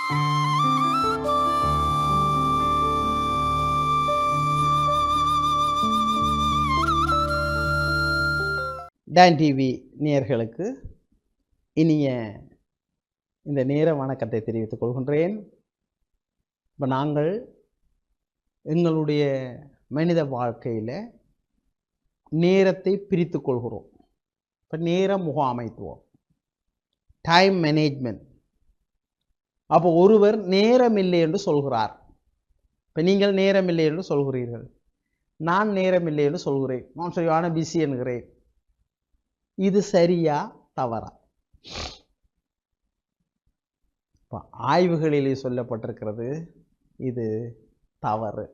Don TV நேயர்களுக்கு இனிய இந்த நேர வணக்கத்தை தெரிவித்துக் கொள்கின்றேன். இப்போ நாங்கள் எங்களுடைய மனித வாழ்க்கையில் நேரத்தை பிரித்து கொள்கிறோம். இப்போ நேர முகாமைத்துவம், டைம் மேனேஜ்மெண்ட். அப்போ ஒருவர் நேரமில்லை என்று சொல்கிறார். இப்போ நீங்கள் நேரமில்லை என்று சொல்கிறீர்கள், நான் நேரமில்லை என்று சொல்கிறேன், நான் சரியான பிஸி என்கிறேன். இது சரியா தவறா? இப்போ ஆய்வுகளிலே சொல்லப்பட்டிருக்கிறது இது தவறு.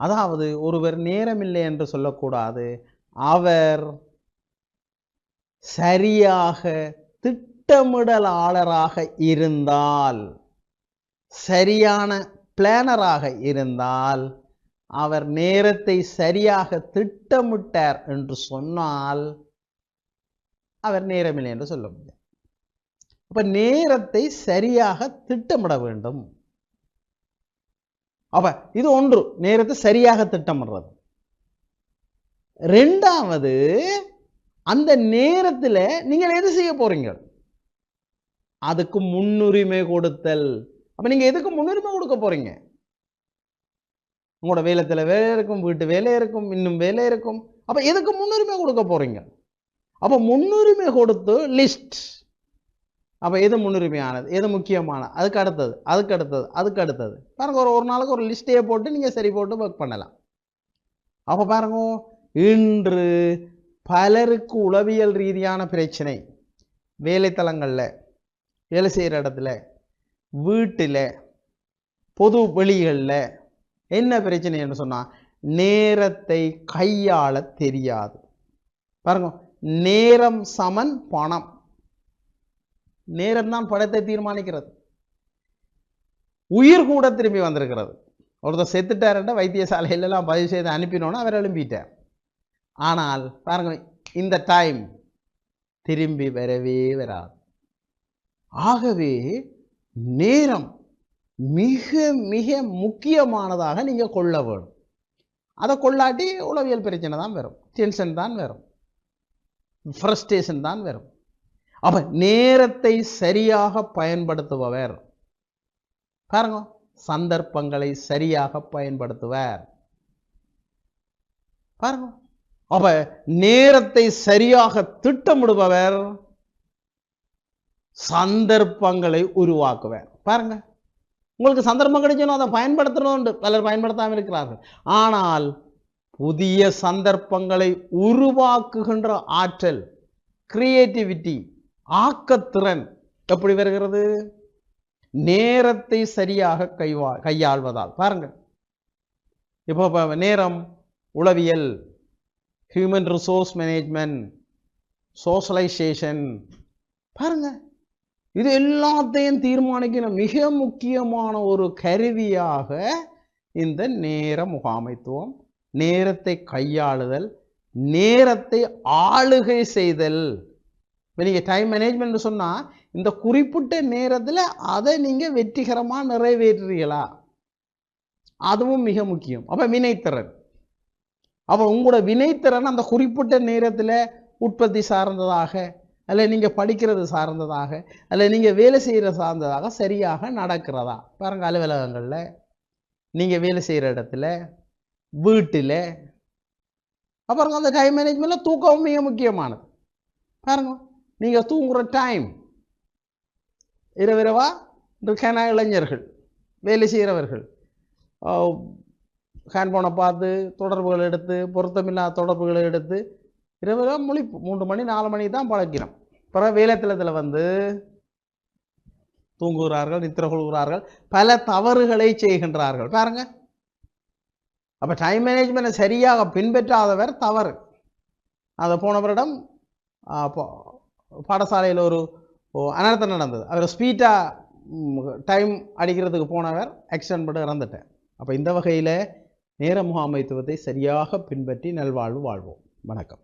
அதாவது ஒருவர் நேரமில்லை என்று சொல்லக்கூடாது, அவர் சரியாக திட்டமிடலாளராக இருந்தால், சரியான பிளானராக இருந்தால், அவர் நேரத்தை சரியாக திட்டமிட்டார் என்று சொன்னால் அவர் நேரமில்லை என்று சொல்ல முடியாது. அப்ப நேரத்தை சரியாக திட்டமிட வேண்டும். அப்ப இது ஒன்று, நேரத்தை சரியாக திட்டமிடுறது. ரெண்டாவது, அந்த நேரத்தில் நீங்கள் எது செய்ய போறீங்க அதுக்கு முன்னுரிமை கொடுத்தல். அப்ப நீங்க எதுக்கு முன்னுரிமை கொடுக்க போறீங்க? உங்களோட வேலைத்தில் வேலை இருக்கும், வீட்டு வேலை இருக்கும், இன்னும் வேலை இருக்கும். அப்போ எதுக்கு முன்னுரிமை கொடுக்க போறீங்க? அப்போ முன்னுரிமை கொடுத்து லிஸ்ட். அப்போ எது முன்னுரிமையானது, எது முக்கியமானது, அதுக்கு அடுத்தது, அதுக்கு அடுத்தது, அதுக்கு அடுத்தது. பாருங்க, ஒரு நாளுக்கு ஒரு லிஸ்ட்டையே போட்டு நீங்கள் சரி போட்டு ஒர்க் பண்ணலாம். அப்போ பாருங்க, இன்று பலருக்கு உளவியல் ரீதியான பிரச்சனை, வேலைத்தலங்களில், வேலை செய்கிற இடத்துல, வீட்டில், பொது வெளிகளில் என்ன பிரச்சனை என்று சொன்னால் நேரத்தை கையாள தெரியாது. பாருங்க, நேரம் சமன் பணம். நேரம் தான் பணத்தை தீர்மானிக்கிறது. உயிர் கூட திரும்பி வந்திருக்கிறது. ஒருத்தர் செத்துட்டாருன்ற வைத்தியசாலையிலெல்லாம் பதிவு செய்து அனுப்பினோன்னா அவர் எழும்பிட்டார். ஆனால் பாருங்க, இந்த டைம் திரும்பி வரவே வராது. ஆகவே நேரம் மிக மிக முக்கியமானதாக நீங்கள் கொள்ள வேணும். அதை கொள்ளாட்டி உளவியல் பிரச்சனை தான் வரும், டென்ஷன் தான் வரும், ஃப்ரஸ்ட்ரேஷன் தான் வரும். அப்போ நேரத்தை சரியாக பயன்படுத்துபவர் பாருங்க, சந்தர்ப்பங்களை சரியாக பயன்படுத்துவார். பாருங்க, அப்ப நேரத்தை சரியாக திட்டமிடுபவர் சந்தர்ப்பங்களை உருவாக்குவார். பாருங்க, உங்களுக்கு சந்தர்ப்பம் கிடைச்சணும், அதை பயன்படுத்தணும். பலர் பயன்படுத்தாமல் இருக்கிறார்கள். ஆனால் புதிய சந்தர்ப்பங்களை உருவாக்குகின்ற ஆற்றல், கிரியேட்டிவிட்டி, ஆக்கத்திறன் எப்படி வருகிறது? நேரத்தை சரியாக கையாள்வதால். பாருங்க, இப்போ நேரம் உளவியல், ஹியூமன் ரிசோர்ஸ் மேனேஜ்மெண்ட், சோஷலைசேஷன், பாருங்க, இது எல்லாத்தையும் தீர்மானிக்கிற மிக முக்கியமான ஒரு கருவியாக இந்த நேர முகாமைத்துவம், நேரத்தை கையாளுதல், நேரத்தை ஆளுகை செய்தல். இப்போ நீங்கள் டைம் மேனேஜ்மெண்ட் சொன்னால் இந்த குறிப்பிட்ட நேரத்தில் அதை நீங்கள் வெற்றிகரமாக நிறைவேற்றுறீங்களா, அதுவும் மிக முக்கியம். அப்போ வினைத்திறன், அப்போ உங்களோட வினைத்திறன் அந்த குறிப்பிட்ட நேரத்தில் உற்பத்தி சார்ந்ததாக, அல்ல நீங்கள் படிக்கிறது சார்ந்ததாக, அல்ல நீங்கள் வேலை செய்கிற சார்ந்ததாக சரியாக நடக்கிறதா? பாருங்க, அலுவலகங்களில், நீங்கள் வேலை செய்கிற இடத்துல, வீட்டில். அப்புறம் அந்த டைம் மேனேஜ்மெண்ட்டில் தூக்கம் மிக முக்கியமானது. பாருங்க, நீங்கள் தூங்குகிற டைம் இரவிரவா இருக்கான இளைஞர்கள், வேலை செய்கிறவர்கள் ஹேண்ட்போனை பார்த்து தொடர்புகள் எடுத்து, பொருத்தமில்லாத தொடர்புகளை எடுத்து இரவு முழிப்பு 3 மணி 4 மணி தான் பழக்கிறோம். பிறகு வேலைத்தளத்தில் வந்து தூங்குகிறார்கள், நித்திர கொள்கிறார்கள், பல தவறுகளை செய்கின்றார்கள். பாருங்க, அப்போ டைம் மேனேஜ்மெண்ட்டை சரியாக பின்பற்றாதவர் தவறு. அதை போனவரிடம் பாடசாலையில் ஒரு அனர்த்தம் நடந்தது. அவர் ஸ்பீடாக டைம் அடிக்கிறதுக்கு போனவர் ஆக்சிடென்ட் பண்ணி இறந்துட்டார். அப்போ இந்த வகையில் நேர முகாமைத்துவத்தை சரியாக பின்பற்றி நல்வாழ்வு வாழ்வோம். வணக்கம்.